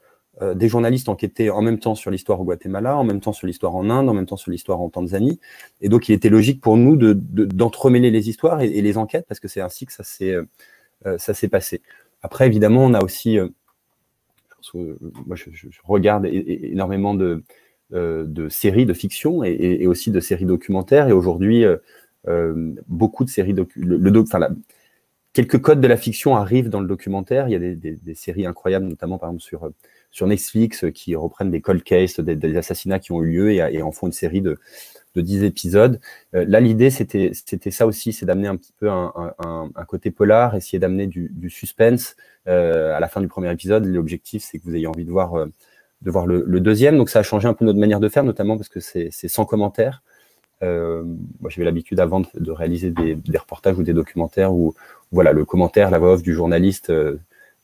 A: des journalistes enquêtaient en même temps sur l'histoire au Guatemala, en même temps sur l'histoire en Inde, en même temps sur l'histoire en Tanzanie. Et donc, il était logique pour nous d'entremêler les histoires et les enquêtes parce que c'est ainsi que ça s'est passé. Après, évidemment, on a aussi... moi, je regarde énormément de séries de fiction et aussi de séries documentaires. Et aujourd'hui, beaucoup de séries quelques codes de la fiction arrivent dans le documentaire. Il y a des séries incroyables, notamment par exemple sur Netflix, qui reprennent des cold cases, des assassinats qui ont eu lieu et en font une série de 10 épisodes. Là, l'idée, c'était ça aussi, c'est d'amener un petit peu un côté polar, essayer d'amener du suspense à la fin du premier épisode. L'objectif, c'est que vous ayez envie de voir le deuxième. Donc, ça a changé un peu notre manière de faire, notamment parce que c'est sans commentaire. Moi, j'avais l'habitude avant de réaliser des reportages ou des documentaires où voilà, le commentaire, la voix off du journaliste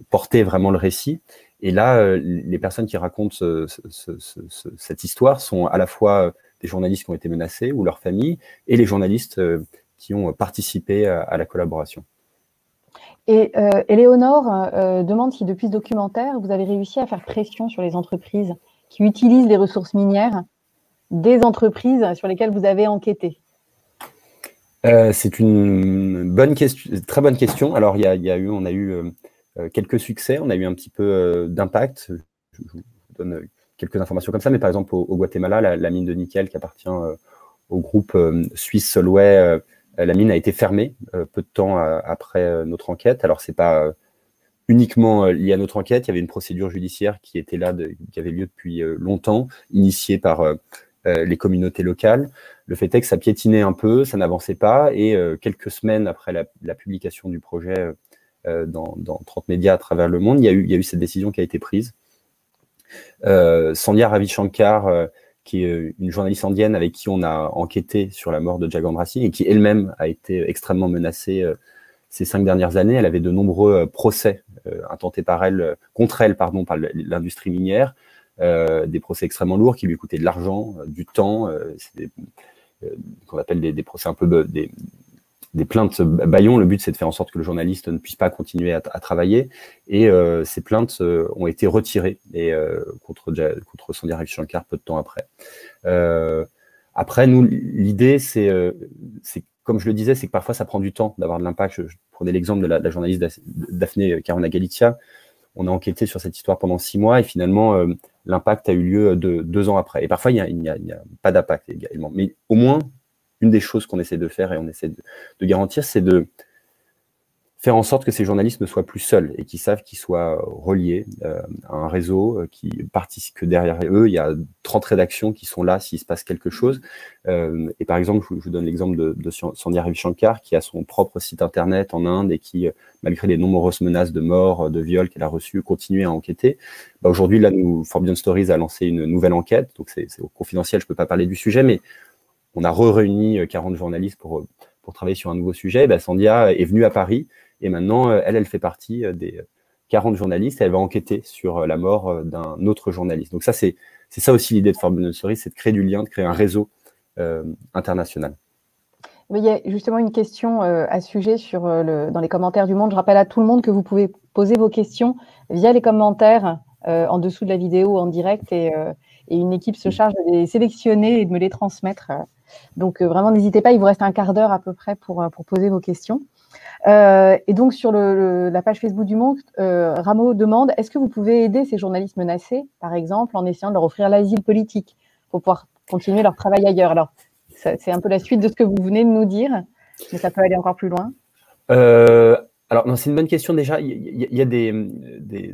A: portait vraiment le récit. Et là, les personnes qui racontent cette histoire sont à la fois des journalistes qui ont été menacés ou leurs familles et les journalistes qui ont participé à la collaboration.
B: Et Éléonore demande si depuis ce documentaire, vous avez réussi à faire pression sur les entreprises qui utilisent les ressources minières des entreprises sur lesquelles vous avez enquêté.
A: C'est une bonne question, très bonne question. Alors, on a eu quelques succès, on a eu un petit peu d'impact. Je vous donne quelques informations comme ça, mais par exemple, au Guatemala, la mine de nickel qui appartient au groupe suisse Solvay, la mine a été fermée peu de temps après notre enquête. Alors, c'est pas uniquement lié à notre enquête, il y avait une procédure judiciaire qui était là, qui avait lieu depuis longtemps, initiée par les communautés locales. Le fait est que ça piétinait un peu, ça n'avançait pas, et quelques semaines après la publication du projet dans 30 médias à travers le monde, il y a eu cette décision qui a été prise. Sandhya Ravishankar, qui est une journaliste indienne avec qui on a enquêté sur la mort de Jagannathan Singh et qui elle-même a été extrêmement menacée ces 5 dernières années. Elle avait de nombreux procès intentés contre elle, par l'industrie minière, des procès extrêmement lourds qui lui coûtaient de l'argent, du temps, qu'on appelle des procès un peu des plaintes bâillons. Le but, c'est de faire en sorte que le journaliste ne puisse pas continuer à travailler. Et ces plaintes ont été retirées contre Sandhya Ravishankar peu de temps après. Après, nous, l'idée, c'est comme je le disais, c'est que parfois, ça prend du temps d'avoir de l'impact. Je prenais l'exemple de la journaliste Daphne Caruana Galizia. On a enquêté sur cette histoire pendant 6 mois et finalement, l'impact a eu lieu 2 ans après. Et parfois, il n'y a pas d'impact également. Mais au moins, une des choses qu'on essaie de faire et on essaie de garantir, c'est de faire en sorte que ces journalistes ne soient plus seuls et qu'ils savent qu'ils soient reliés à un réseau, que derrière eux, il y a 30 rédactions qui sont là s'il se passe quelque chose. Et par exemple, je vous donne l'exemple de Sandhya Ravishankar, qui a son propre site internet en Inde et qui, malgré les nombreuses menaces de mort, de viol qu'elle a reçues, continue à enquêter. Aujourd'hui, là, Forbidden Stories a lancé une nouvelle enquête, donc c'est confidentiel, je ne peux pas parler du sujet, mais on a réuni 40 journalistes pour travailler sur un nouveau sujet. Sandhya est venue à Paris et maintenant, elle fait partie des 40 journalistes et elle va enquêter sur la mort d'un autre journaliste. Donc ça, c'est ça aussi l'idée de Forbidden Stories, c'est de créer du lien, de créer un réseau international.
B: Il y a justement une question à ce sujet dans les commentaires du Monde. Je rappelle à tout le monde que vous pouvez poser vos questions via les commentaires en dessous de la vidéo en direct et une équipe se charge de les sélectionner et de me les transmettre. Donc vraiment, n'hésitez pas, il vous reste un quart d'heure à peu près pour poser vos questions. Et donc sur la page Facebook du Monde, Rameau demande, est-ce que vous pouvez aider ces journalistes menacés, par exemple, en essayant de leur offrir l'asile politique pour pouvoir continuer leur travail ailleurs? Alors, c'est un peu la suite de ce que vous venez de nous dire, mais ça peut aller encore plus loin.
A: Alors, non, c'est une bonne question déjà. Il y a des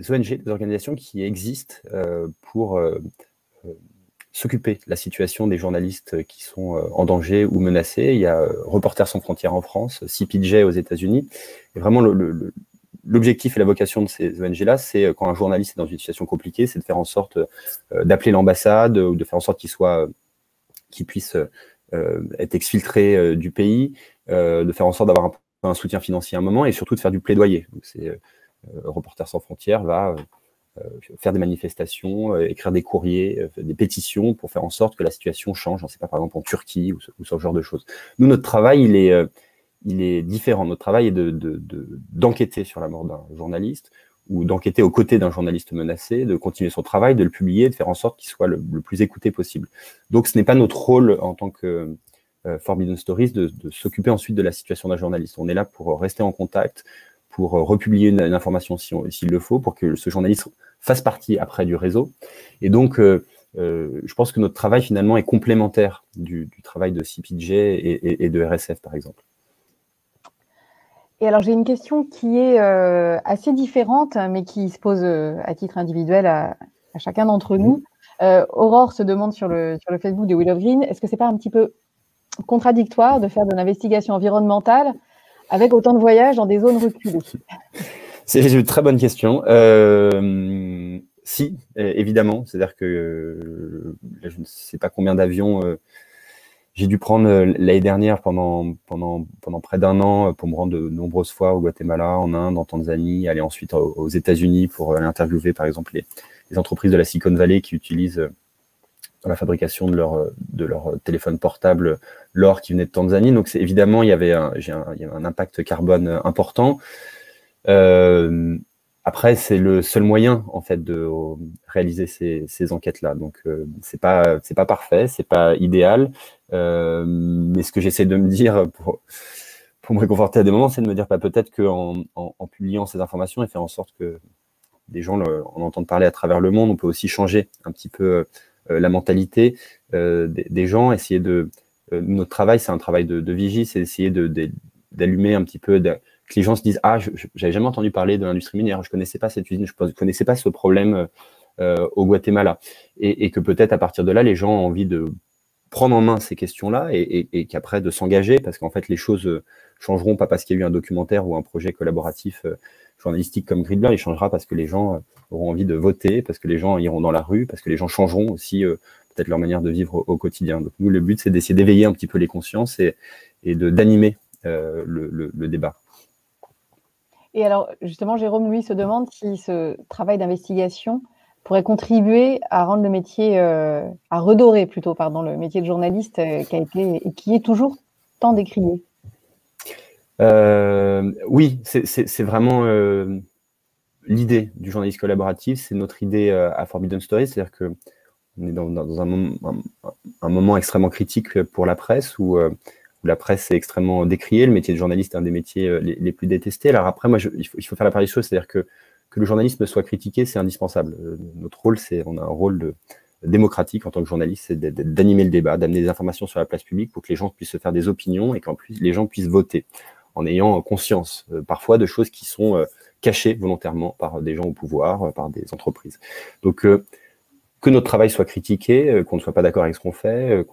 A: ONG, des organisations qui existent pour s'occuper de la situation des journalistes qui sont en danger ou menacés. Il y a Reporters sans frontières en France, CPJ aux États-Unis. Et vraiment, l'objectif et la vocation de ces ONG-là, c'est quand un journaliste est dans une situation compliquée, c'est de faire en sorte d'appeler l'ambassade ou de faire en sorte qu'il puisse être exfiltré du pays, de faire en sorte d'avoir un soutien financier à un moment et surtout de faire du plaidoyer. Donc, Reporters sans frontières va faire des manifestations, écrire des courriers, des pétitions pour faire en sorte que la situation change. On ne sait pas, par exemple en Turquie ou ce genre de choses. Nous, notre travail, il est différent. Notre travail est d'enquêter sur la mort d'un journaliste ou d'enquêter aux côtés d'un journaliste menacé, de continuer son travail, de le publier, de faire en sorte qu'il soit le plus écouté possible. Donc, ce n'est pas notre rôle en tant que Forbidden Stories de s'occuper ensuite de la situation d'un journaliste. On est là pour rester en contact, pour republier une information s'il le faut, pour que ce journaliste fasse partie après du réseau. Et donc, je pense que notre travail finalement est complémentaire du travail de CPJ et de RSF, par exemple.
B: Et alors, j'ai une question qui est assez différente, mais qui se pose à titre individuel à chacun d'entre nous. Aurore se demande sur le Facebook de Willow Green, est-ce que c'est pas un petit peu contradictoire de faire de l'investigation environnementale avec autant de voyages dans des zones reculées?
A: C'est une très bonne question. Si, évidemment. C'est-à-dire que je ne sais pas combien d'avions j'ai dû prendre l'année dernière pendant près d'un an pour me rendre de nombreuses fois au Guatemala, en Inde, en Tanzanie, aller ensuite aux États-Unis pour aller interviewer, par exemple, les entreprises de la Silicon Valley qui utilisent dans la fabrication de leur téléphone portable l'or qui venait de Tanzanie. Donc, évidemment, il y avait un impact carbone important. Après, c'est le seul moyen, en fait, de réaliser ces enquêtes-là. Donc, c'est pas parfait, c'est pas idéal. Mais ce que j'essaie de me dire pour me réconforter à des moments, c'est de me dire peut-être qu'en publiant ces informations et faire en sorte que des gens en entendent parler à travers le monde, on peut aussi changer un petit peu la mentalité des gens, essayer notre travail, c'est un travail de vigie, c'est d'essayer d'allumer un petit peu, que les gens se disent « Ah, j'avais jamais entendu parler de l'industrie minière, je connaissais pas cette usine, je connaissais pas ce problème au Guatemala. » Et que peut-être à partir de là, les gens ont envie de prendre en main ces questions-là et qu'après de s'engager, parce qu'en fait, les choses changeront pas parce qu'il y a eu un documentaire ou un projet collaboratif journalistique comme Grid Blur, il changera parce que les gens auront envie de voter, parce que les gens iront dans la rue, parce que les gens changeront aussi peut-être leur manière de vivre au quotidien. Donc nous, le but, c'est d'essayer d'éveiller un petit peu les consciences et d'animer le débat.
B: Et alors, justement, Jérôme, lui, se demande si ce travail d'investigation pourrait contribuer à rendre le métier, à redorer plutôt, pardon, le métier de journaliste qui a été et qui est toujours tant décrié.
A: Oui, c'est vraiment l'idée du journalisme collaboratif, c'est notre idée à Forbidden Stories, c'est-à-dire que on est dans un moment extrêmement critique pour la presse où la presse est extrêmement décriée, le métier de journaliste est un des métiers les plus détestés. Alors après, moi, il faut faire la part des choses, c'est-à-dire que le journalisme soit critiqué, c'est indispensable. Notre rôle, on a un rôle démocratique en tant que journaliste, c'est d'animer le débat, d'amener des informations sur la place publique pour que les gens puissent se faire des opinions et qu'en plus, les gens puissent voter. en ayant conscience parfois de choses qui sont cachées volontairement par des gens au pouvoir, par des entreprises. Donc, que notre travail soit critiqué, qu'on ne soit pas d'accord avec ce qu'on fait,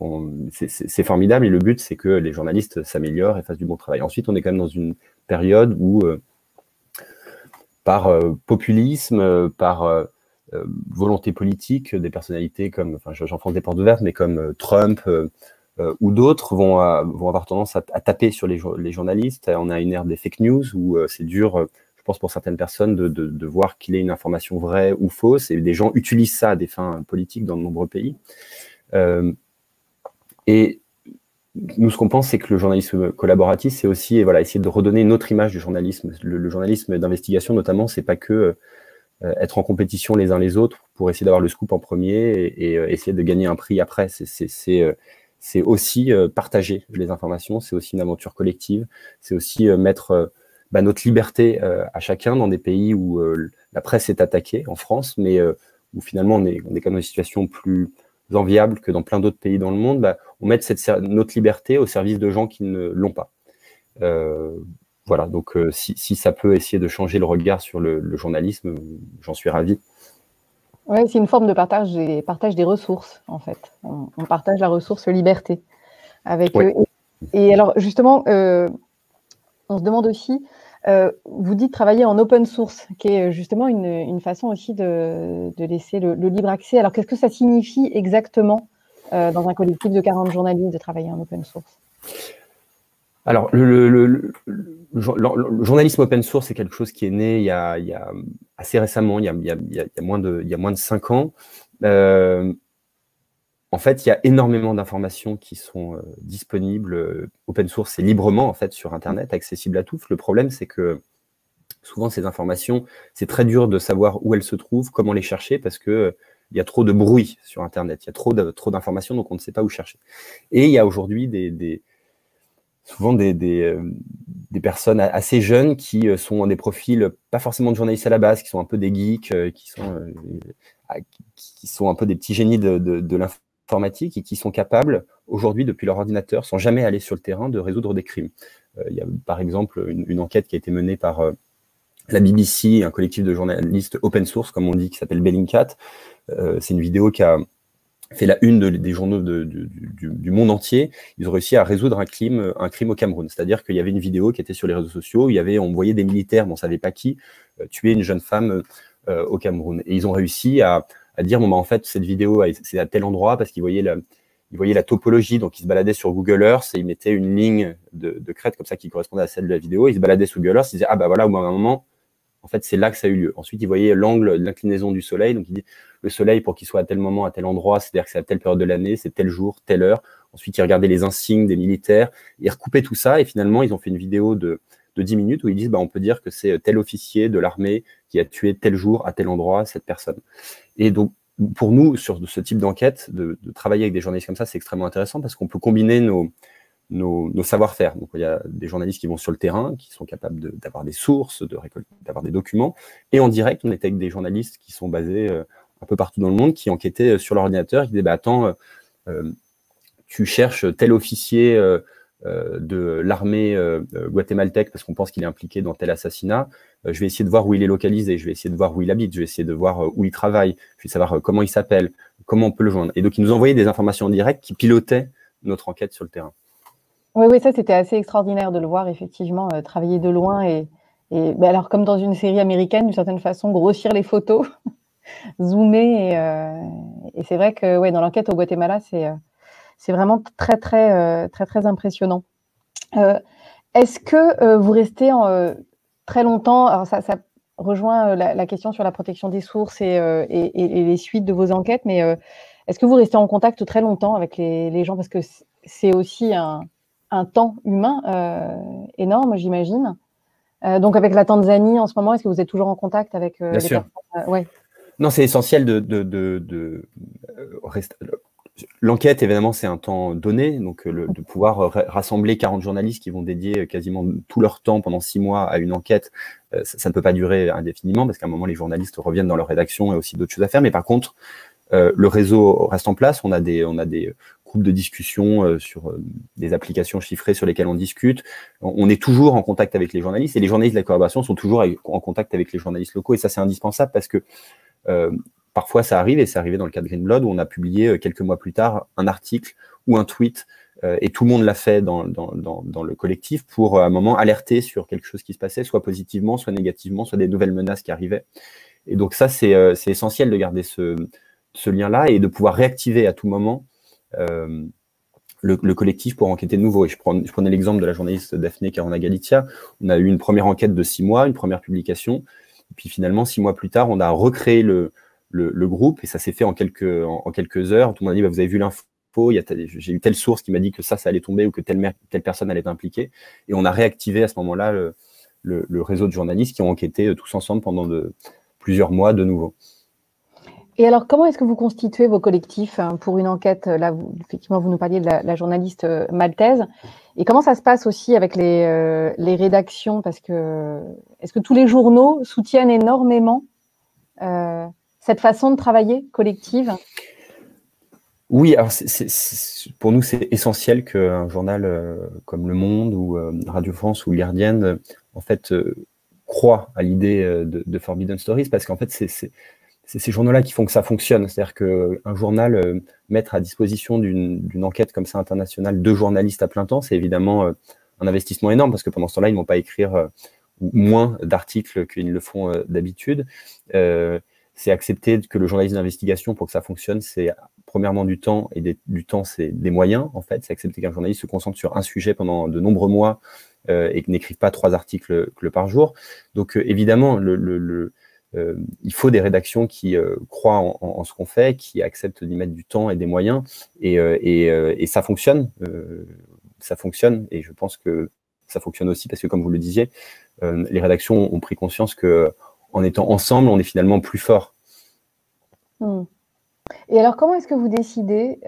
A: c'est formidable. Et le but, c'est que les journalistes s'améliorent et fassent du bon travail. Ensuite, on est quand même dans une période où, par populisme, par volonté politique, des personnalités comme, enfin, j'enfonce des portes ouvertes, mais comme Trump ou d'autres vont avoir tendance à taper sur les journalistes. On a une ère des fake news où c'est dur, je pense, pour certaines personnes de voir qu'il est une information vraie ou fausse, et des gens utilisent ça à des fins politiques dans de nombreux pays. Et nous, ce qu'on pense, c'est que le journalisme collaboratif, c'est aussi voilà, essayer de redonner une autre image du journalisme. Le journalisme d'investigation, notamment, c'est pas que être en compétition les uns les autres pour essayer d'avoir le scoop en premier et essayer de gagner un prix après. C'est aussi partager les informations, c'est aussi une aventure collective, c'est aussi mettre notre liberté à chacun dans des pays où la presse est attaquée, en France, mais où finalement on est quand même dans une situation plus enviable que dans plein d'autres pays dans le monde. On met notre liberté au service de gens qui ne l'ont pas. Voilà, donc si ça peut essayer de changer le regard sur le journalisme, j'en suis ravi.
B: Oui, c'est une forme de partage des ressources, en fait. On partage la ressource liberté avec eux. Et alors, justement, on se demande aussi, vous dites travailler en open source, qui est justement une façon aussi de laisser le libre accès. Alors, qu'est-ce que ça signifie exactement dans un collectif de 40 journalistes de travailler en open source?
A: Alors, le journalisme open source, c'est quelque chose qui est né il y a assez récemment, il y a moins de 5 ans. En fait, il y a énormément d'informations qui sont disponibles open source et librement en fait sur Internet, accessibles à tous. Le problème, c'est que souvent ces informations, c'est très dur de savoir où elles se trouvent, comment les chercher, parce que il y a trop de bruit sur Internet, il y a trop d'informations, donc on ne sait pas où chercher. Et il y a aujourd'hui souvent des personnes assez jeunes qui sont des profils pas forcément de journalistes à la base, qui sont un peu des geeks, qui sont un peu des petits génies de l'informatique et qui sont capables aujourd'hui, depuis leur ordinateur, sans jamais aller sur le terrain, de résoudre des crimes. Il y a par exemple une enquête qui a été menée par la BBC, un collectif de journalistes open source, comme on dit, qui s'appelle Bellingcat. C'est une vidéo qui a fait la une des journaux du monde entier. Ils ont réussi à résoudre un crime au Cameroun. C'est-à-dire qu'il y avait une vidéo qui était sur les réseaux sociaux, on voyait des militaires, mais on ne savait pas qui, tuer une jeune femme au Cameroun. Et ils ont réussi à dire, bon, en fait, cette vidéo, c'est à tel endroit, parce qu'ils voyaient la topologie, donc ils se baladaient sur Google Earth et ils mettaient une ligne de crête comme ça qui correspondait à celle de la vidéo. Ils se baladaient sur Google Earth, ils disaient, ah bah voilà, au bout d'un moment, en fait, c'est là que ça a eu lieu. Ensuite, ils voyaient l'angle, l'inclinaison du soleil. Donc, ils disent, le soleil, pour qu'il soit à tel moment, à tel endroit, c'est-à-dire que c'est à telle période de l'année, c'est tel jour, telle heure. Ensuite, ils regardaient les insignes des militaires. Ils recoupaient tout ça. Et finalement, ils ont fait une vidéo de 10 minutes où ils disent, on peut dire que c'est tel officier de l'armée qui a tué tel jour, à tel endroit, cette personne. Et donc, pour nous, sur ce type d'enquête, de travailler avec des journalistes comme ça, c'est extrêmement intéressant parce qu'on peut combiner nos savoir-faire. Donc, il y a des journalistes qui vont sur le terrain, qui sont capables d'avoir des sources, d'avoir des documents. Et en direct, on était avec des journalistes qui sont basés un peu partout dans le monde, qui enquêtaient sur l'ordinateur, qui disaient, attends, tu cherches tel officier de l'armée guatémaltèque parce qu'on pense qu'il est impliqué dans tel assassinat. Je vais essayer de voir où il est localisé, je vais essayer de voir où il habite, je vais essayer de voir où il travaille, je vais savoir comment il s'appelle, comment on peut le joindre. Et donc, ils nous envoyaient des informations en direct qui pilotaient notre enquête sur le terrain.
B: Oui, ça, c'était assez extraordinaire de le voir, effectivement, travailler de loin et alors, comme dans une série américaine, d'une certaine façon, grossir les photos, zoomer. Et c'est vrai que dans l'enquête au Guatemala, c'est vraiment très, très, très, très impressionnant. Est-ce que vous restez très longtemps, alors ça rejoint la question sur la protection des sources et les suites de vos enquêtes, mais est-ce que vous restez en contact très longtemps avec les gens? Parce que c'est aussi un temps humain énorme, j'imagine. Donc, avec la Tanzanie, en ce moment, est-ce que vous êtes toujours en contact avec
A: Bien sûr.
B: Ouais.
A: Non, c'est essentiel de rester. L'enquête, évidemment, c'est un temps donné, donc de pouvoir rassembler 40 journalistes qui vont dédier quasiment tout leur temps pendant 6 mois à une enquête, ça ne peut pas durer indéfiniment, parce qu'à un moment, les journalistes reviennent dans leur rédaction et aussi d'autres choses à faire. Mais par contre, le réseau reste en place. On a des groupes de discussion sur des applications chiffrées sur lesquelles on discute. On est toujours en contact avec les journalistes et les journalistes de la collaboration sont toujours en contact avec les journalistes locaux. Et ça, c'est indispensable parce que parfois, ça arrive, et c'est arrivé dans le cas de Greenblood, où on a publié quelques mois plus tard un article ou un tweet, et tout le monde l'a fait dans le collectif pour, à un moment, alerter sur quelque chose qui se passait, soit positivement, soit négativement, soit des nouvelles menaces qui arrivaient. Et donc ça, c'est essentiel de garder ce lien-là et de pouvoir réactiver à tout moment le collectif pour enquêter de nouveau. Et je prenais l'exemple de la journaliste Daphné Caruana Galizia. On a eu une première enquête de 6 mois, une première publication. Et puis finalement, 6 mois plus tard, on a recréé le groupe et ça s'est fait en quelques heures. Tout le monde a dit, bah, vous avez vu l'info, j'ai eu telle source qui m'a dit que ça allait tomber ou que telle personne allait être impliquée. Et on a réactivé à ce moment-là le réseau de journalistes qui ont enquêté tous ensemble pendant plusieurs mois de nouveau.
B: Et alors, comment est-ce que vous constituez vos collectifs pour une enquête? Là, effectivement, vous nous parliez de la journaliste maltaise. Et comment ça se passe aussi avec les rédactions? Parce que est-ce que tous les journaux soutiennent énormément cette façon de travailler collective?
A: Oui, alors pour nous, c'est essentiel qu'un journal comme Le Monde ou Radio France ou Le Guardian, en fait, croit à l'idée de Forbidden Stories, parce qu'en fait, c'est ces journaux-là qui font que ça fonctionne. C'est-à-dire qu'un journal, mettre à disposition d'une enquête comme ça internationale 2 journalistes à plein temps, c'est évidemment un investissement énorme, parce que pendant ce temps-là, ils ne vont pas écrire moins d'articles qu'ils ne le font d'habitude. C'est accepter que le journalisme d'investigation, pour que ça fonctionne, c'est premièrement du temps, et du temps, c'est des moyens, en fait. C'est accepter qu'un journaliste se concentre sur un sujet pendant de nombreux mois et n'écrive pas 3 articles par jour. Donc, évidemment, il faut des rédactions qui croient en ce qu'on fait, qui acceptent d'y mettre du temps et des moyens, et ça fonctionne. Ça fonctionne, et je pense que ça fonctionne aussi parce que, comme vous le disiez, les rédactions ont pris conscience qu'en étant ensemble, on est finalement plus fort.
B: Et alors, comment est-ce que vous décidez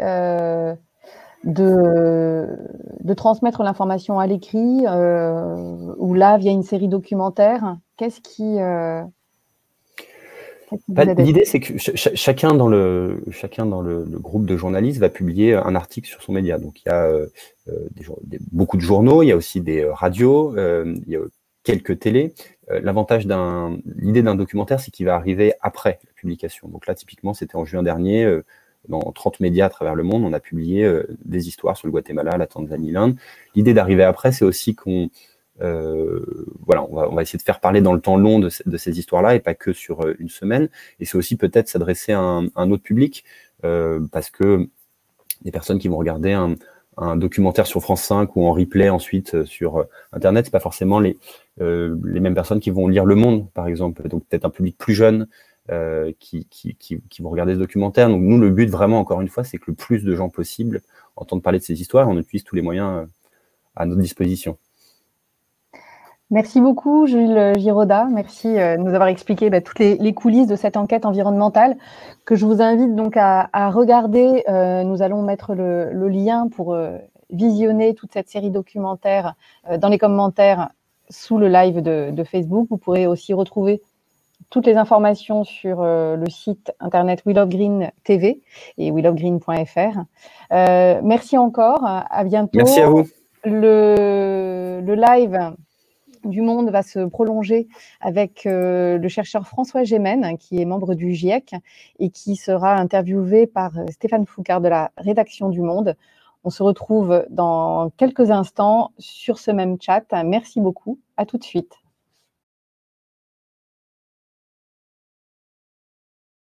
B: de transmettre l'information à l'écrit ou là, via une série documentaire? Qu'est-ce qui
A: L'idée, c'est que chacun dans le groupe de journalistes va publier un article sur son média. Donc, il y a beaucoup de journaux, il y a aussi des radios, il y a quelques télés. L'idée d'un documentaire, c'est qu'il va arriver après la publication. Donc là, typiquement, c'était en juin dernier, dans 30 médias à travers le monde, on a publié des histoires sur le Guatemala, la Tanzanie, l'Inde. L'idée d'arriver après, c'est aussi qu'on voilà, on va essayer de faire parler dans le temps long de ces histoires-là et pas que sur une semaine. Et c'est aussi peut-être s'adresser à un autre public, parce que des personnes qui vont regarder un documentaire sur France 5 ou en replay ensuite sur Internet, c'est pas forcément les mêmes personnes qui vont lire Le Monde, par exemple. Donc peut-être un public plus jeune qui vont regarder ce documentaire. Donc nous, le but vraiment, encore une fois, c'est que le plus de gens possible entendent parler de ces histoires et on utilise tous les moyens à notre disposition.
B: Merci beaucoup, Jules Giraudat. Merci de nous avoir expliqué toutes les coulisses de cette enquête environnementale que je vous invite donc à regarder. Nous allons mettre le lien pour visionner toute cette série documentaire dans les commentaires sous le live de Facebook. Vous pourrez aussi retrouver toutes les informations sur le site internet We Love Green TV et welovegreen.fr. Merci encore, à bientôt.
A: Merci à vous.
B: Le live du Monde va se prolonger avec le chercheur François Gémen, qui est membre du GIEC et qui sera interviewé par Stéphane Foucard de la rédaction du Monde. On se retrouve dans quelques instants sur ce même chat. Merci beaucoup. À tout de suite.